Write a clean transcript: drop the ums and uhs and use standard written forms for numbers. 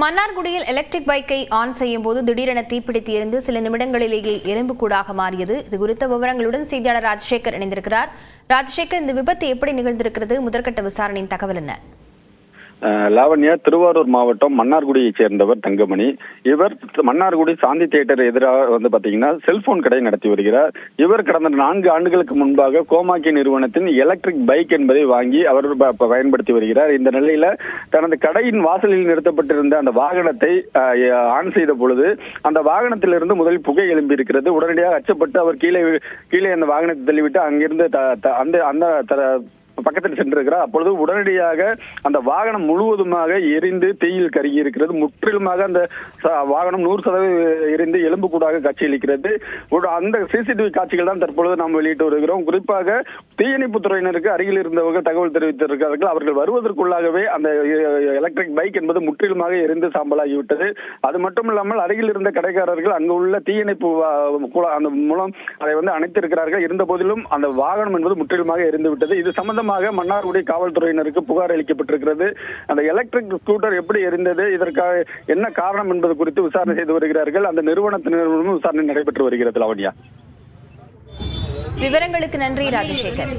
மன்னார்குடியில் எலக்ட்ரிக் பைக்கை ஆன் செய்யும் போது திடீரென தீப்பிடித்து எரிந்து சில நிமிடங்களிலேயே எலும்புக்கூடாக மாறியது. இது குறித்த விவரங்களுடன் செய்தியாளர் ராஜசேகர் இணைந்திருக்கிறார். ராஜசேகர், இந்த விபத்து எப்படி நிகழ்ந்திருக்கிறது? முதற்கட்ட விசாரணையின் தகவல் என்ன? லாவண்யா, திருவாரூர் மாவட்டம் மன்னார்குடியைச் சேர்ந்தவர் தங்கமணி. இவர் மன்னார்குடி சாந்தி தியேட்டர் எதிராக பாத்தீங்கன்னா செல்போன் கடை நடத்தி வருகிறார். இவர் கடந்த 4 ஆண்டுகளுக்கு முன்பாக கோமாக்கி நிறுவனத்தின் எலக்ட்ரிக் பைக் என்பதை வாங்கி அவர் பயன்படுத்தி வருகிறார். இந்த நிலையில தனது கடையின் வாசலில் நிறுத்தப்பட்டிருந்த அந்த வாகனத்தை ஆன் செய்த பொழுது அந்த வாகனத்திலிருந்து முதலில் புகை எழும்பி இருக்கிறது. உடனடியாக அச்சப்பட்டு அவர் கீழே அந்த வாகனத்தை தள்ளிவிட்டு அங்கிருந்து அந்த பக்கத்தில் சென்றிருக்கிறார். அப்பொழுது உடனடியாக அந்த வாகனம் முழுவதுமாக எரிந்து தீயில் கருகி இருக்கிறது. முற்றிலுமாக அந்த வாகனம் 100% எரிந்து எலும்புக்கூடாக காட்சியளிக்கிறது. அந்த சிசிடிவி காட்சிகள் தான் தற்பொழுது நாம் வெளியிட்டு வருகிறோம். குறிப்பாக தீயணைப்பு துறையினருக்கு அருகில் இருந்தவர்கள் தகவல் தெரிவித்திருக்கிறார்கள். அவர்கள் வருவதற்குள்ளாகவே அந்த எலக்ட்ரிக் பைக் என்பது முற்றிலுமாக எரிந்து சாம்பலாகிவிட்டது. அது மட்டும் இல்லாமல் அருகில் இருந்த கடைக்காரர்கள் அங்கு உள்ள தீயணைப்பு அந்த மூலம் அதை அணைத்திருக்கிறார்கள். இருந்த போதிலும் அந்த வாகனம் என்பது முற்றிலுமாக எரிந்து விட்டது. இது சம்பந்தமாக மன்னார்குடி காவல்துறையினருக்கு புகார் அளிக்கப்பட்டிருக்கிறது. அந்த எலக்ட்ரிக் ஸ்கூட்டர் எப்படி எரிந்தது, இதற்காக என்ன காரணம் என்பது குறித்து விசாரணை செய்து வருகிறார்கள். அந்த நிறுவனத்தினரும் விசாரணை நடைபெற்று வருகிறது. லாவண்யா, விவரங்களுக்கு நன்றி ராஜசேகர்.